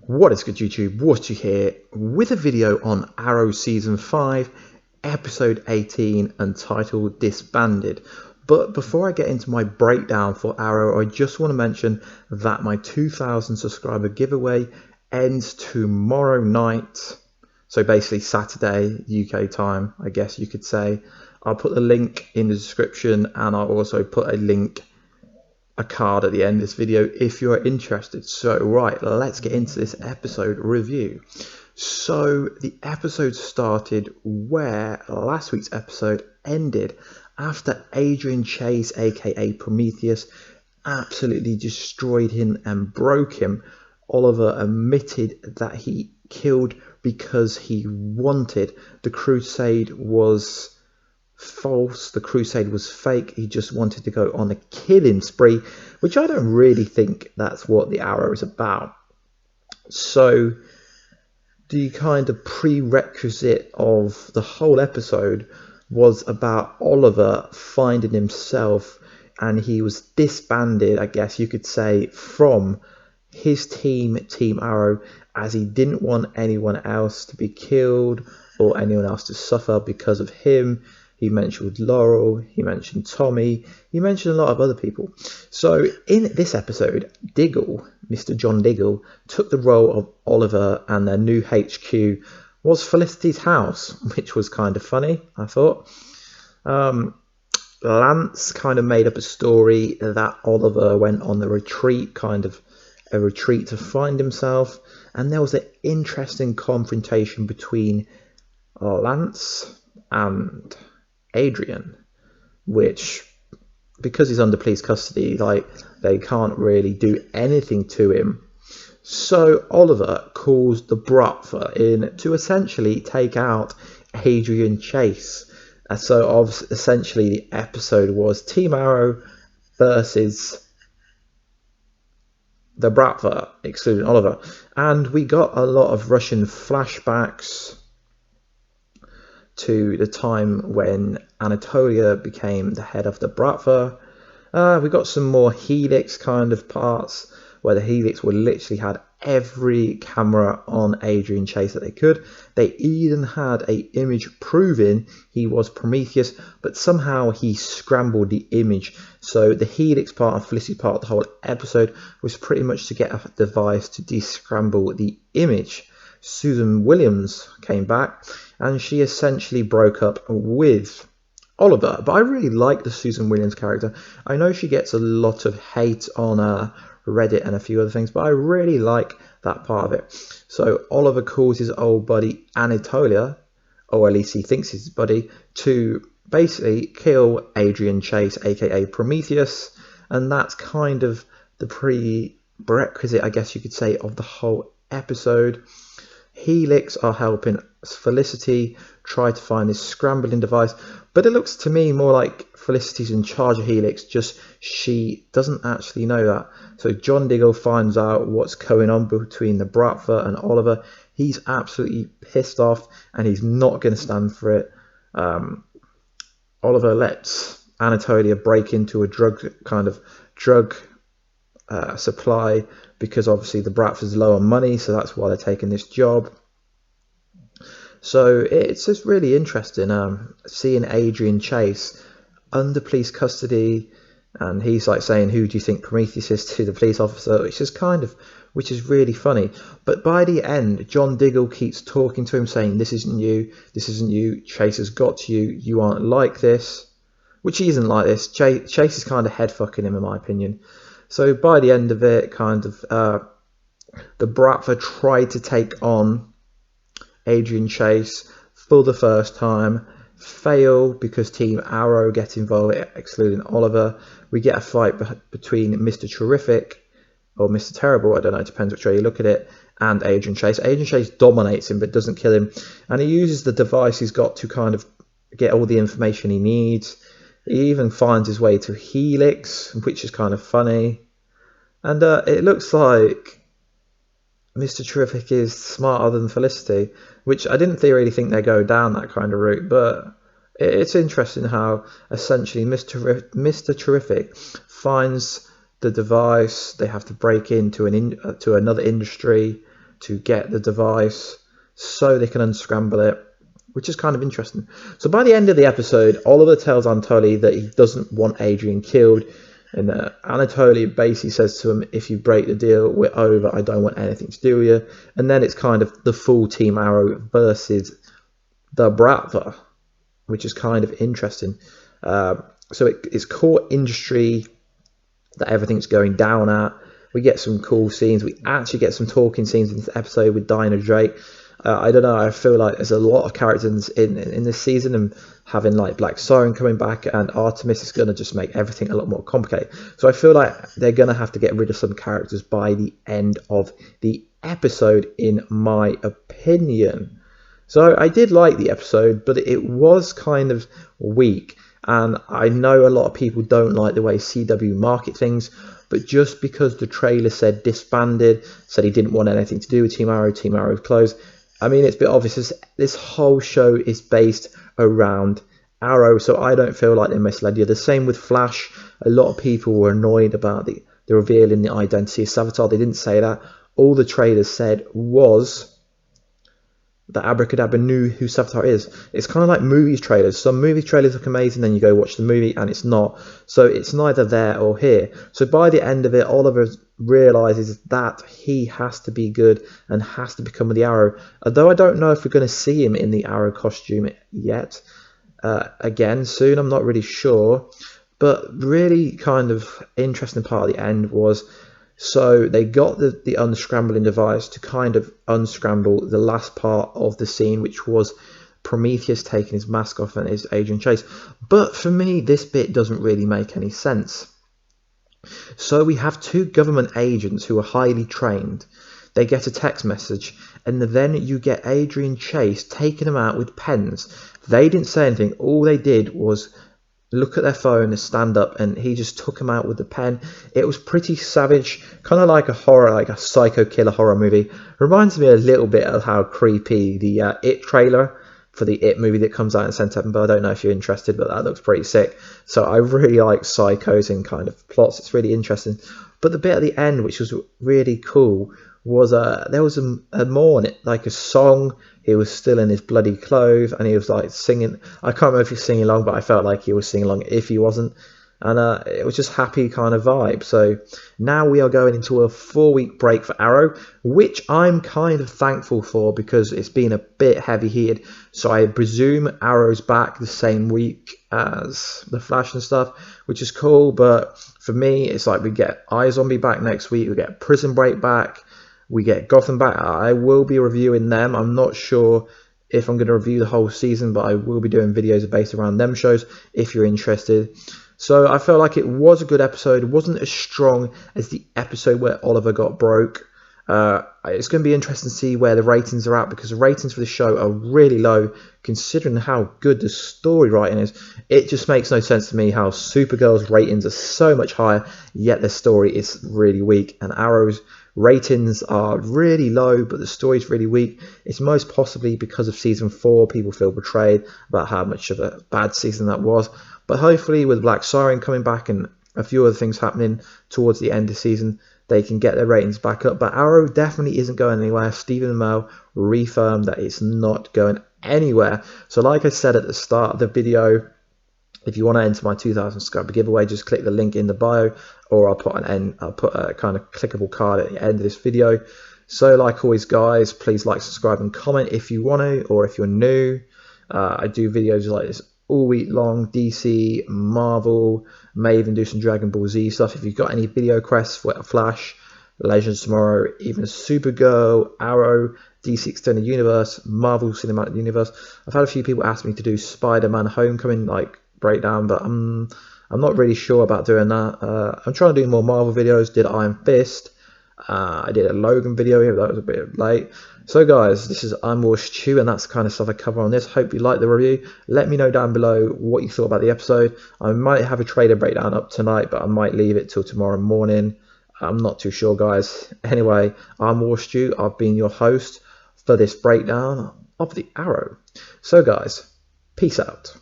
What is good, YouTube? Warstu here with a video on Arrow Season 5, Episode 18, entitled Disbanded. But before I get into my breakdown for Arrow, I just want to mention that my 2,000 subscriber giveaway ends tomorrow night. So basically Saturday, UK time, I guess you could say. I'll put the link in the description, and I'll also put a card at the end of this video if you're interested. So right, let's get into this episode review. So the episode started where last week's episode ended, after Adrian Chase, aka Prometheus, absolutely destroyed him and broke him. Oliver admitted that he killed because he wanted. The crusade was false, the crusade was fake. He just wanted to go on a killing spree, which I don't really think that's what the Arrow is about. So the kind of prerequisite of the whole episode was about Oliver finding himself, and he was disbanded, I guess you could say, from his team, Team Arrow, as he didn't want anyone else to be killed or anyone else to suffer because of him. He mentioned Laurel, he mentioned Tommy, he mentioned a lot of other people. So in this episode, Diggle, Mr. John Diggle, took the role of Oliver, and their new HQ was Felicity's house, which was kind of funny, I thought. Lance kind of made up a story that Oliver went on the retreat, kind of a retreat to find himself, and there was an interesting confrontation between Lance and Adrian, which, because he's under police custody, they can't really do anything to him. So Oliver calls the Bratva in to essentially take out Adrian Chase. So essentially the episode was Team Arrow versus the Bratva, excluding Oliver, and we got a lot of Russian flashbacks to the time when Anatolia became the head of the Bratva. We got some more Helix kind of parts, where the Helix would literally had every camera on Adrian Chase that they could. They even had a image proving he was Prometheus, but somehow he scrambled the image. So the Helix part and Felicity part of the whole episode was pretty much to get a device to descramble the image. Susan Williams came back, and she essentially broke up with Oliver. But I really like the Susan Williams character. I know she gets a lot of hate on Reddit and a few other things, but I really like that part of it. So Oliver calls his old buddy Anatolia, or at least he thinks he's his buddy, to basically kill Adrian Chase, aka Prometheus, and that's kind of the prerequisite, I guess you could say, of the whole episode. Helix are helping Felicity try to find this scrambling device, but it looks to me more like Felicity's in charge of Helix, just she doesn't actually know that. So John Diggle finds out what's going on between the Bratva and Oliver. He's absolutely pissed off, and he's not going to stand for it. Oliver lets Anatolia break into a drug supply, because obviously the Bratva's low on money, so that's why they're taking this job. So it's just really interesting seeing Adrian Chase under police custody, and he's like saying, "Who do you think Prometheus is?" to the police officer, which is really funny. But by the end, John Diggle keeps talking to him, saying, "This isn't you. Chase has got to you. You aren't like this," which he isn't like this. Chase is kind of head fucking him, in my opinion. So by the end of it, the Bratva tried to take on Adrian Chase for the first time, fail because Team Arrow get involved, excluding Oliver. We get a fight between Mr. Terrific, or Mr. Terrible, I don't know, it depends which way you look at it, and Adrian Chase. Adrian Chase dominates him but doesn't kill him, and he uses the device he's got to kind of get all the information he needs. He even finds his way to Helix, which is kind of funny. And it looks like Mr. Terrific is smarter than Felicity, which I didn't really think they'd go down that kind of route. But it's interesting how essentially Mr. Terrific finds the device. They have to break into to another industry to get the device so they can unscramble it, which is kind of interesting. So by the end of the episode, Oliver tells Anatoly that he doesn't want Adrian killed, and Anatoly basically says to him, if you break the deal, we're over, I don't want anything to do with you. And then it's kind of the full Team Arrow versus the Bratva, which is kind of interesting. So it's core industry that everything's going down at. We get some cool scenes. We actually get some talking scenes in this episode with Dinah Drake. I don't know, I feel like there's a lot of characters in this season, and having like Black Siren coming back and Artemis is going to just make everything a lot more complicated. So I feel like they're going to have to get rid of some characters by the end of the episode, in my opinion. So I did like the episode, but it was kind of weak. And I know a lot of people don't like the way CW market things, but just because the trailer said disbanded, said he didn't want anything to do with Team Arrow closed, I mean, it's a bit obvious. This whole show is based around Arrow, so I don't feel like they misled you. The same with Flash. A lot of people were annoyed about the reveal in the identity of Savitar. They didn't say that. All the trailer said was that Abracadabra knew who Savitar is. It's kind of like movies trailers. Some movie trailers look amazing, then you go watch the movie and it's not. So it's neither there or here. So by the end of it, Oliver realizes that he has to be good and has to become the Arrow. Although I don't know if we're going to see him in the Arrow costume yet. Again, soon, I'm not really sure. But really kind of interesting part of the end was, so they got the unscrambling device to kind of unscramble the last part of the scene, which was Prometheus taking his mask off and his Adrian Chase. But for me, this bit doesn't really make any sense. So we have two government agents who are highly trained. They get a text message, and then you get Adrian Chase taking them out with pens. They didn't say anything. All they did was look at their phone and stand up, and he just took him out with the pen. It was pretty savage, kind of like a horror, like a psycho killer horror movie. Reminds me a little bit of how creepy the It trailer for the It movie that comes out in September. I don't know if you're interested, but that looks pretty sick. So I really like psychos and kind of plots. It's really interesting. But the bit at the end, which was really cool, was there was a morn, like a song. He was still in his bloody clothes, and he was like singing. I can't remember if he was singing along, but I felt like he was singing along if he wasn't. And it was just happy kind of vibe. So now we are going into a 4-week break for Arrow, which I'm kind of thankful for because it's been a bit heavy-heated. So I presume Arrow's back the same week as the Flash and stuff, which is cool. But for me, it's like we get iZombie back next week, we get Prison Break back, we get Gotham back. I will be reviewing them. I'm not sure if I'm going to review the whole season, but I will be doing videos based around them shows if you're interested. So I felt like it was a good episode. It wasn't as strong as the episode where Oliver got broke. It's going to be interesting to see where the ratings are at, because the ratings for the show are really low considering how good the story writing is. It just makes no sense to me how Supergirl's ratings are so much higher, yet the story is really weak, and Arrow's ratings are really low, but the story's really weak. It's most possibly because of season 4. People feel betrayed about how much of a bad season that was. But hopefully with Black Siren coming back and a few other things happening towards the end of the season, they can get their ratings back up. But Arrow definitely isn't going anywhere. Stephen Amell reaffirmed that it's not going anywhere. So like I said at the start of the video, if you want to enter my 2,000 subscriber giveaway, just click the link in the bio, or I'll put a kind of clickable card at the end of this video. So like always, guys, please like, subscribe, and comment if you want to, or if you're new. I do videos like this all week long. DC, Marvel, may even do some Dragon Ball Z stuff. If you've got any video requests for Flash, Legends Tomorrow, even Supergirl, Arrow, DC Extended Universe, Marvel Cinematic Universe. I've had a few people ask me to do Spider-Man Homecoming like breakdown, but I'm not really sure about doing that. I'm trying to do more Marvel videos. Did Iron Fist. I did a Logan video here, but that was a bit late. So guys, this is I'm Warstu, and that's the kind of stuff I cover on this. Hope you liked the review. Let me know down below what you thought about the episode. I might have a trailer breakdown up tonight, but I might leave it till tomorrow morning. I'm not too sure, guys. Anyway, I'm Warstu. I've been your host for this breakdown of the Arrow. So guys, peace out.